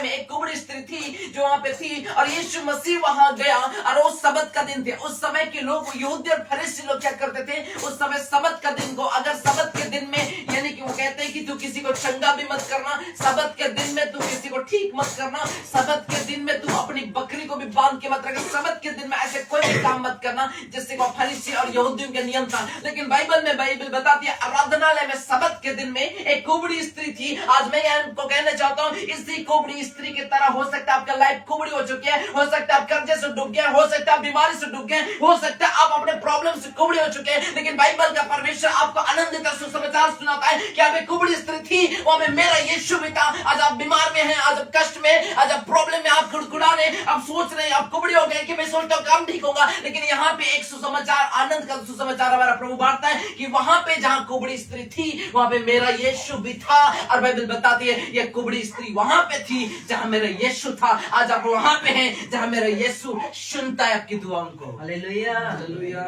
में एक कुबड़ी स्त्री थी जो वहां पे थी, और यीशु मसीह वहां गया, और वो सबत का दिन थे। उस समय के लोग, यहूदी और फरीसी लोग क्या करते थे उस समय, सबत का दिन को, अगर सबत के दिन में, यानी कि वो कहते हैं कि तू किसी को चंगा भी मत करना, सबत के दिन में तू किसी को ठीक मत करना, सबत के दिन में तू अपनी बकरी को भी बांध के मत रखना, सबत के दिन में ऐसे कोई भी काम मत करना, जिससे को फरीसी और यहूदियों के नियम था। लेकिन बाइबल बताती है आराधनालय में सबत के दिन में एक कुबड़ी स्त्री थी। आज मैं आपको कहना चाहता हूँ, इसी कुबड़ी स्त्री की तरह हो सकता है आपका लाइफ कुबड़ी हो चुकी है, हो सकता है आप कर्जे से डूब गए, हो सकता है आप बीमारी से डूब गए, हो सकता है आप अपने प्रॉब्लम से कुबड़ी हो चुके हैं, लेकिन बाइबल का परमेश्वर आपको आनंदित सुसमाचार सुनाता है कि आप एक कुबड़ी स्त्री थी, वहां में मेरा यीशु भी था। आज आप बीमार में हैं, आज आप कष्ट में, आज आप प्रॉब्लम में, आप कुड़कुड़ा रहे, आप सोच रहे हैं, आप कुबड़ी हो गए कि मैं सोचता हूँ काम ठीक होगा, लेकिन यहाँ पे एक सुसमाचार, आनंद का सुसमाचार हमारा प्रभु बांटता है कि वहां पे जहां कुबड़ी स्त्री थी वहां पे मेरा यीशु भी था। और बाइबल बताती है ये कुबड़ी स्त्री वहां पे थी जहां मेरा यीशु था। आज आप वहां पे हैं जहां मेरा यीशु सुनता है आपकी दुआओं को। हालेलुया, हालेलुया,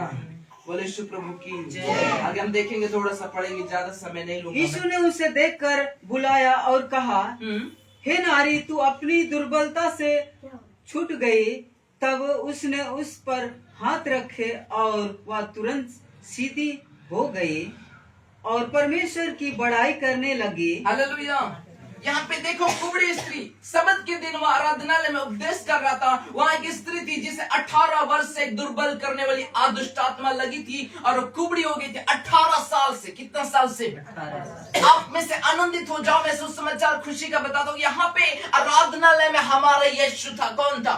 बोले यीशु प्रभु की जय। आगे हम देखेंगे, थोड़ा सा पढ़ेंगे, ज्यादा समय नहीं लूंगा। यीशु ने उसे देखकर बुलाया और कहा, हे नारी, तू अपनी दुर्बलता से छूट गई। तब उसने उस पर हाथ रखे और वह तुरंत सीधी हो गई और परमेश्वर की बड़ाई करने लगी। हालेलुया। यहाँ पे देखो, कुबड़ी स्त्री सबत के दिन वह आराधनालय में उपदेश कर रहा था। वहां एक स्त्री थी जिसे 18 वर्ष से दुर्बल करने वाली दुष्ट आत्मा लगी थी, और वो कुबड़ी हो गई थी 18 साल से। कितना साल से? 18। आप में से आनंदित हो जाओ, मैं सुसमाचार खुशी का बताता हूँ। यहाँ पे आराधनालय में हमारा यीशु था। कौन था?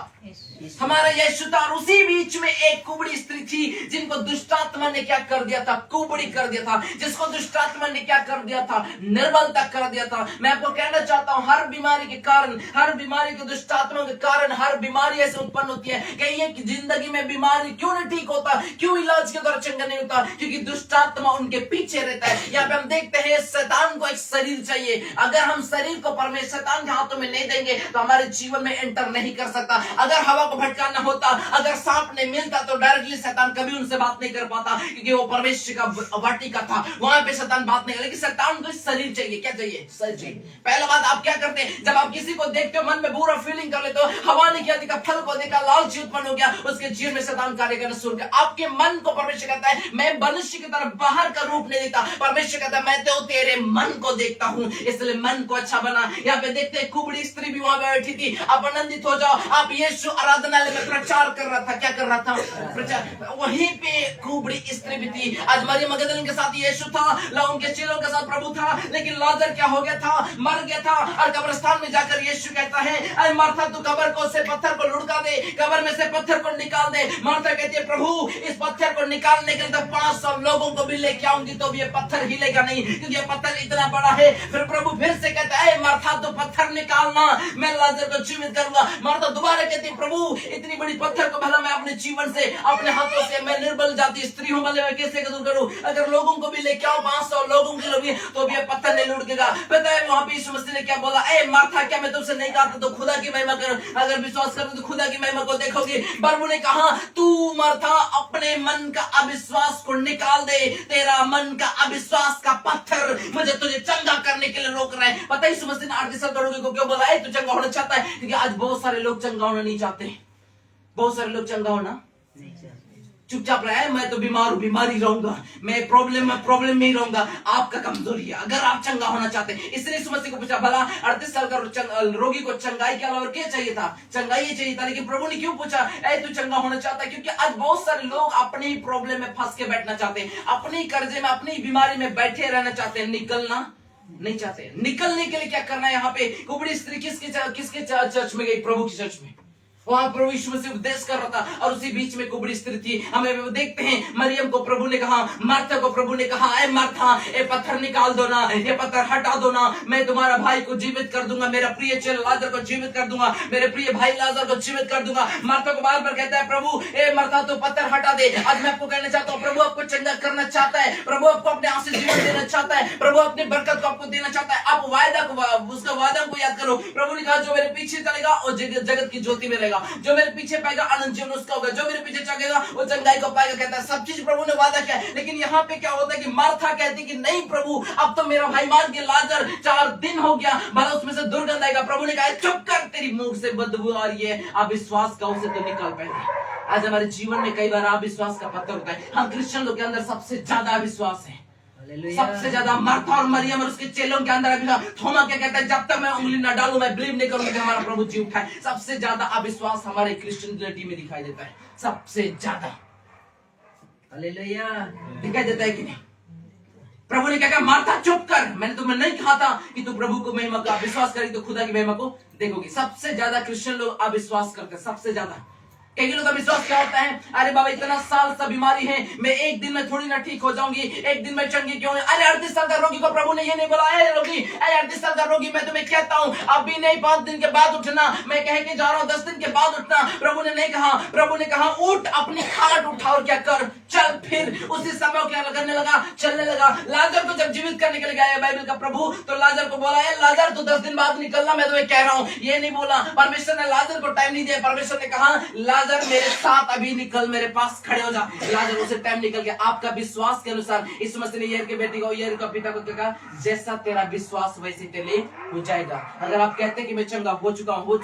हमारा यीशु था। और उसी बीच में एक कुबड़ी स्त्री थी जिनको दुष्टात्मा ने क्या कर दिया था? कुबड़ी कर दिया था। जिसको दुष्टात्मा ने क्या कर दिया था? निर्बलता कर दिया था। मैं आपको कहना चाहता हूँ, हर बीमारी के कारण, हर बीमारी के दुष्टात्मा के कारण हर बीमारी ऐसे उत्पन्न होती है। कहिए कि जिंदगी में बीमारी क्यों नहीं ठीक होता, क्यों इलाज के द्वारा चंगा नहीं होता? क्योंकि दुष्टात्मा उनके पीछे रहता है। यहाँ पे हम देखते हैं शैतान को एक शरीर चाहिए। अगर हम शरीर को परमेश्वर शैतान के हाथों में नहीं देंगे तो हमारे जीवन में एंटर नहीं कर सकता। अगर हवा को भटकाना होता, अगर सांप नहीं मिलता तो डायरेक्टली शैतान कभी उनसे बात नहीं कर पाता, क्योंकि वो परमेश्वर का वाटिका था। वहां पे शैतान बात नहीं कर, लेकिन शैतान को शरीर चाहिए। क्या चाहिए? शरीर। पहला बात, आप क्या करते हैं जब आप किसी को देखते हो, मन में बुरा फीलिंग कर लेते हो, हवा ने क्या देखा, फल को देखा, लालची उत्पन्न हो गया, उसके जीवन में शैतान कार्य करना शुरू किया। आपके मन को परमेश्वर कहता है, मैं मनुष्य की तरफ बाहर का रूप नहीं देखता। परमेश्वर कहता है, मैं तो तेरे मन को देखता हूँ, इसलिए मन को अच्छा बना। यहाँ पे देखते हैं कुबड़ी स्त्री भी वहां बैठी थी। आप आनंदित हो जाओ। आप यीशु आराधनालय में प्रचार कर रहा था। क्या कर रहा था? प्रचार। वहीं पे कुबड़ी स्त्री भी थी। आज मरियम मगदलीन के साथ यीशु था, उनके चेलों के साथ प्रभु था, लेकिन लाजर क्या हो गया था? मर गया था। और कब्रिस्तान में जाकर यीशु कहता है, अरे मार्था, तू कब्र को से पत्थर को लुढ़का दे, कब्र में से पत्थर को निकाल दे। मार्था कहती है, प्रभु इस पत्थर को निकालने के लिए तो 500 लोगों को भी लेके आऊंगी तो भी ये पत्थर हिलेगा नहीं, क्योंकि ये पत्थर इतना बड़ा है। फिर प्रभु फिर से कहता है, मार्था तो पत्थर निकालना, मैं लाजर को जीवित करूंगा। मार्था दोबारा कहती है, प्रभु इतनी बड़ी पत्थर को भला मैं अपने जीवन से, अपने हाथों से, मैं निर्बल जाति स्त्री हूं, भले मैं कैसे दूर करूं? अगर लोगों को भी लेके आओ, 500 लोगों के लिए तो भी ये पत्थर नहीं लुढ़केगा। पता है वहां पे यीशु मसीह ने क्या बोला? ए मार्था, क्या मैं तुमसे नहीं कहा था तो खुदा की महिमा कर, अगर विश्वास करोगे तो खुदा की महिमा को देखोगे। प्रभु ने कहा, तू मार्था अपने मन का अविश्वास को निकाल दे, तेरा मन का अविश्वास का पत्थर मुझे तुझे चंगा करने के लिए रोक रहा है। पता है यीशु मसीह ने 38 करोड़ को क्यों बोला? तू चंगा होना चाहता है? क्योंकि आज बहुत सारे लोग चंगा होना नहीं चाहते। बहुत सारे लोग चंगा होना चुपचाप रहा है, मैं तो बीमार हूं, बीमारी रहूंगा, मैं प्रॉब्लम में ही रहूंगा। आपका कमजोरी है अगर आप चंगा होना चाहते हैं। इसलिए यीशु मसीह को पूछा, भला 38 साल का रोगी को चंगाई के अलावा क्या चाहिए था? चंगाई ही चाहिए था। लेकिन प्रभु ने क्यों पूछा, ऐ तू चंगा होना चाहता है? क्योंकि आज बहुत सारे लोग अपने ही प्रॉब्लम में फंस के बैठना चाहते हैं, अपने ही कर्जे में, अपनी बीमारी में बैठे रहना चाहते हैं, निकलना नहीं चाहते। निकलने के लिए क्या करना है? यहाँ पे कुबड़ी स्त्री किसके चर्च में गई? प्रभु की चर्च में। वहां प्रभु यीशु मसीह उपदेश कर रहा था और उसी बीच में कुबड़ी स्त्री थी। हमें देखते हैं, मरियम को प्रभु ने कहा, मार्था को प्रभु ने कहा, ए मार्था, ये पत्थर निकाल दो ना, ये पत्थर हटा दो ना, मैं तुम्हारा भाई को जीवित कर दूंगा, मेरा प्रिय चेला लाजर को जीवित कर दूंगा, मेरे प्रिय भाई लाजर को जीवित कर दूंगा। मार्था को बार बार कहता है, प्रभु ए मार्था तो पत्थर हटा दे। आज मैं आपको कहना चाहता हूँ, प्रभु आपको चंगा करना चाहता है, प्रभु आपको अपने आंसू जीवन देना चाहता है, प्रभु अपनी बरकत को आपको देना चाहता है। आप वायदा को, उसका वादा को याद करो। प्रभु ने कहा, जो मेरे पीछे चलेगा और जगत की ज्योति में रहेगा। पाएगा, जो मेरे पीछे पाएगा अनंत जीवन उसका होगा, जो मेरे पीछे चलेगा वो चंगाई को पाएगा। कहता है सब चीज प्रभु ने वादा किया है। लेकिन यहाँ पे क्या होता है कि मार्था कहती कि नहीं प्रभु, अब तो मेरा भाई मार के लाजर 4 दिन हो गया, भला उसमें से दुर्गंध आएगा। प्रभु ने कहा चुप कर, तेरी मुंह से बदबू आ रही है, अविश्वास का उसे तो निकाल पहले। आज हमारे जीवन में कई बार अविश्वास का पत्थर होता है। हम क्रिश्चियन लोग के अंदर सबसे ज्यादा अविश्वास है, सबसे ज्यादा मार्था और मरियम और उसके चेलों के अंदर अविश्वास। थोमा क्या कहता है, जब तक मैं उंगली ना डालूं मैं बिलीव नहीं करूंगा कि हमारा प्रभु जी उठा है। सबसे ज्यादा अविश्वास हमारे क्रिश्चियनिटी में दिखाई देता है, सबसे ज्यादा। हालेलुया, दिखाई देता है कि नहीं? प्रभु ने क्या कहा, मार्था चुप कर, मैंने तुम्हें नहीं कहा था कि तू प्रभु को महिमा का विश्वास करेगी तो खुदा की महिमा को देखोगी। सबसे ज्यादा क्रिश्चियन लोग अविश्वास करते हैं, सबसे ज्यादा। कई लोग का विश्वास क्या होता है, अरे बाबा इतना साल से बीमारी है, मैं एक दिन में थोड़ी ना ठीक हो जाऊंगी, एक दिन में चंगी क्यों? अरे 38 साल का रोगी को प्रभु ने ये नहीं बोला, अरे रोगी, अरे 38 साल का रोगी मैं तुम्हें कहता हूँ अभी नहीं 5 दिन के बाद उठना, मैं कह के जा रहा हूँ 10 दिन के बाद उठना। प्रभु ने नहीं कहा, प्रभु ने कहा उठ, अपनी खाट उठा और क्या कर, चल। फिर उसी समय क्या करने लगा, चलने लगा। लाजर को जब जीवित करने के लिए गया बाइबल का प्रभु, तो लाजर को बोला लाजर तो 10 दिन बाद निकलना, मैं तुम्हें कह रहा हूँ। ये नहीं बोला, परमेश्वर ने लाजर को टाइम नहीं दिया। परमेश्वर ने कहा लाजर मेरे साथ अभी निकल, मेरे पास खड़े हो जा। लाजर उसे टाइम निकल गया। आपका विश्वास के अनुसार यीशु मसीह ने याईर के बेटे को, याईर के पिता को क्या कहा, जैसा तेरा विश्वास वैसे तेरे लिए हो जाएगा। अगर आप कहते हैं कि मैं चंगा हो चुका हूँ,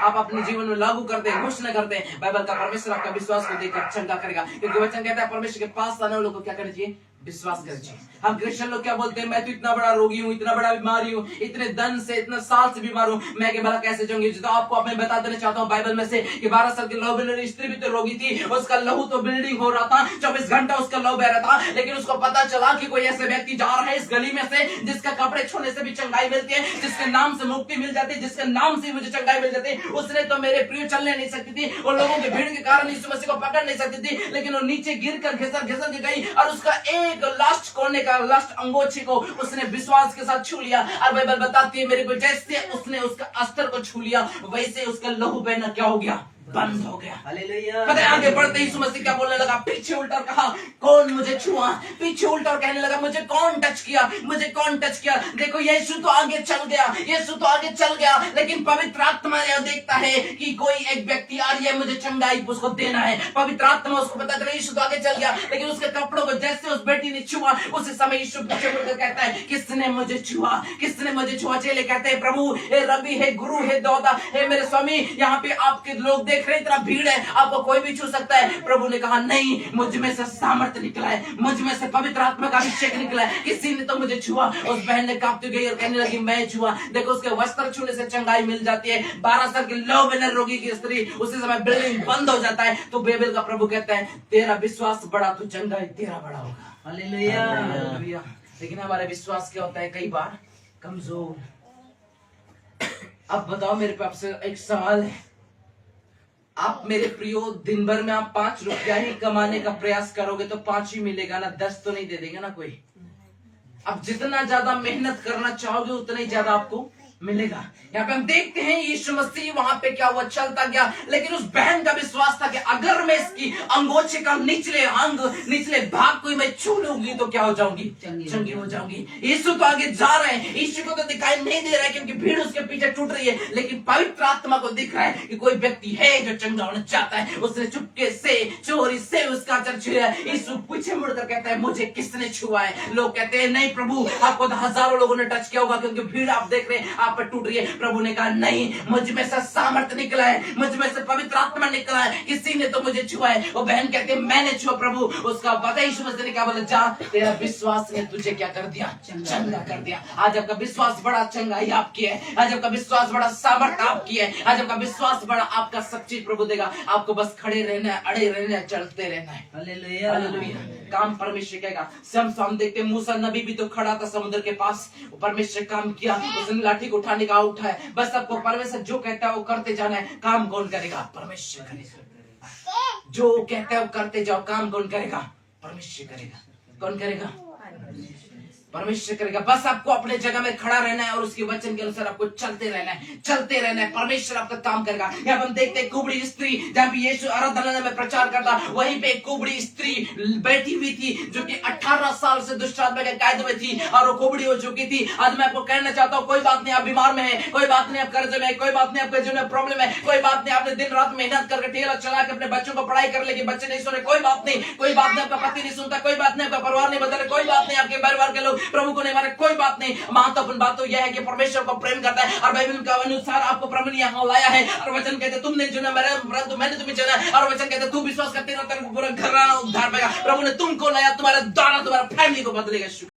आप अपने जीवन में लागू करते हैं, घोषणा करते हैं, बाइबल का परमेश्वर आपका विश्वास को देखकर चंगा करेगा। क्योंकि वचन कहता है परमेश्वर के पास आने वालों को क्या करना चाहिए, विश्वास करना चाहिए। हम क्रिश्चियन लोग क्या बोलते हैं, मैं तो इतना बड़ा रोगी हूँ, इतना बड़ा बीमारी हूँ, इतने दिन से, इतने साल से बीमार हूँ, मैं के भला कैसे जाऊंगी। तो आपको अपने बता देना चाहता हूँ बाइबल में से कि 12 साल की लहू बहने स्त्री भी तो रोगी थी, उसका लहू तो बिल्डिंग हो रहा था, 24 घंटा उसका लहू बह रहा था। लेकिन उसको पता चला कि कोई ऐसे व्यक्ति जा रहा है इस गली में से जिसका कपड़े छूने से भी चंगाई मिलती है, जिसके नाम से मुक्ति मिल जाती है, जिसके नाम से मुझे चंगाई मिल जाती है। उसने तो मेरे प्रिय चलने नहीं सकती थी, और लोगों की भीड़ के कारण यीशु मसीह को पकड़ नहीं सकती थी, लेकिन वो नीचे गिर कर घिसर के गई और उसका एक लास्ट कोने का लास्ट अंगोछी को उसने विश्वास के साथ छू लिया। और बाइबल बताती है मेरे को जैसे उसने उसका अस्तर को छू लिया वैसे उसका लहू बहना क्या हो गया, बंद हो गया। हालेलुया। पता है आगे बढ़ते यीशु मसीह क्या बोलने लगा, पीछे उल्टा कहा कौन मुझे छुआ, पीछे उल्टा और कहने लगा मुझे कौन टच किया, मुझे कौन टच किया। देखो यीशु तो आगे चल गया, यीशु तो आगे चल गया, लेकिन पवित्र आत्मा यह देखता है कि कोई एक व्यक्ति आ रही है, मुझे चंगाई उसको देना है। पवित्र आत्मा उसको पता चला, यीशु तो आगे चल गया, लेकिन उसके कपड़ों को जैसे उस बेटी ने छुआ उसी समय यीशु पीछे मुड़कर कहता है किसने मुझे छुआ, किसने मुझे छुआ। चेले कहते हैं प्रभु हे रबी हे गुरु हे दौदा हे मेरे स्वामी, यहाँ पे आपके लोग देख रहे, इतना भीड़ है, आपको कोई भी छू सकता है। प्रभु ने कहा नहीं, मुझ में से सामर्थ्य निकला है, मुझ में से पवित्र आत्मा का अभिषेक निकला है, किसी ने तो मुझे छुआ। उस बहन ने कांपती गई और कहने लगी मैं छुआ। देखो उसके वस्त्र छूने से चंगाई मिल जाती है। 12 साल की लहू बहने रोगी की स्त्री, उसी समय बिल्डिंग बंद हो जाता है। तो बाइबल का प्रभु कहता है तेरा विश्वास बड़ा तो चंगाई तेरा बड़ा होगा। Hallelujah, hallelujah. लेकिन हमारा विश्वास क्या होता है, कई बार कमजोर। अब बताओ मेरे पास से एक सवाल है, आप मेरे प्रियो दिन भर में आप 5 रुपया ही कमाने का प्रयास करोगे तो 5 ही मिलेगा ना, 10 तो नहीं दे देगा ना कोई। अब जितना ज्यादा मेहनत करना चाहोगे उतना ही ज्यादा आपको मिलेगा। यहाँ पे हम देखते हैं यीशु मसीह वहां पे क्या हुआ, चलता गया, लेकिन उस बहन का विश्वास था कि अगर मैं इसकी अंगोछे का निचले अंग, निचले भाग को मैं छू लूंगी तो क्या हो जाऊंगी, चंगी हो जाऊंगी। यीशु तो आगे जा रहे हैं, यीशु को तो दिखाई नहीं दे रहा है क्योंकि भीड़ उसके पीछे टूट रही है, लेकिन पवित्र आत्मा को दिख रहा है कि कोई व्यक्ति है जो चंगा होना चाहता है। उसने चुपके से चोरी से उसका आचर छुआ। यीशु पीछे मुड़कर कहता है मुझे किसने छुआ है। लोग कहते हैं नहीं प्रभु, आपको तो हजारों लोगों ने टच किया होगा क्योंकि भीड़ आप देख रहे हैं आप पर टूट रही है। प्रभु ने कहा नहीं, मुझ में से सामर्थ्य निकला है, मुझ में से पवित्र आत्मा निकला है, किसी ने तो मुझे छुआ है। वो बहन कहते हैं मैंने छुआ प्रभु। उसका पता यीशु मसीह ने क्या बोला, जा तेरा विश्वास ने तुझे क्या कर दिया, चंगा कर दिया। आज आपका विश्वास बड़ा चंगाई आपकी है, आज आपका विश्वास बड़ा सामर्थ्य आपकी है, आज आपका विश्वास बड़ा आपका सब चीज प्रभु देगा। आपको बस खड़े रहना है, अड़े रहना है, चलते रहना है। Hallelujah, hallelujah. काम परमेश्वर कहेगा। हम देखते मूसा नबी भी तो खड़ा था समुद्र के पास, परमेश्वर काम किया, उसने लाठी को उठाने का उठाया। बस आपको परमेश्वर जो कहता है वो करते जाना है। काम कौन करेगा, परमेश्वर करेगा। जो कहता है वो करते जाओ। काम कौन करेगा, परमेश्वर करेगा। कौन करेगा, परमेश्वर करेगा। बस आपको अपने जगह में खड़ा रहना है और उसके वचन के अनुसार आपको चलते रहना है, चलते रहना है। परमेश्वर आपका काम करेगा। यहाँ पर हम देखते हैं कुबड़ी स्त्री, जहाँ पे यीशु आराधनालय में प्रचार करता, वहीं पे एक कुबड़ी स्त्री बैठी हुई थी जो कि 18 साल से दुष्ट आत्मा के कायदे में थी और वो कुबड़ी हो चुकी थी। आज मैं आपको कहना चाहता हूँ, कोई बात नहीं, आप बीमार में है, कोई बात नहीं, आप कर्ज में है, कोई बात नहीं, आपके जीवन में प्रॉब्लम है, कोई बात नहीं, आपने दिन रात मेहनत करके ठेला चला के अपने बच्चों को पढ़ाई कर, लेकिन बच्चे नहीं सुन रहे, कोई बात नहीं, कोई बात नहीं, आपका पति नहीं सुनता, कोई बात नहीं, आपका परिवार नहीं बदल रहा, कोई बात नहीं, आपके परिवार के लोग प्रभु को नहीं माने, कोई बात नहीं। महत्वपूर्ण बात तो यह है कि परमेश्वर को प्रेम करता है और बाइबल के अनुसार आपको प्रभु ने यहाँ लाया है और वचन कहते तुमने चुना, मैंने तुम्हें चुना, और वचन कहते तू विश्वास करते रहो, तेरे पूरा घर उद्धार पाएगा। प्रभु ने तुमको लाया, तुम्हारा द्वारा तुम्हारा फैमिली को बदलेगा।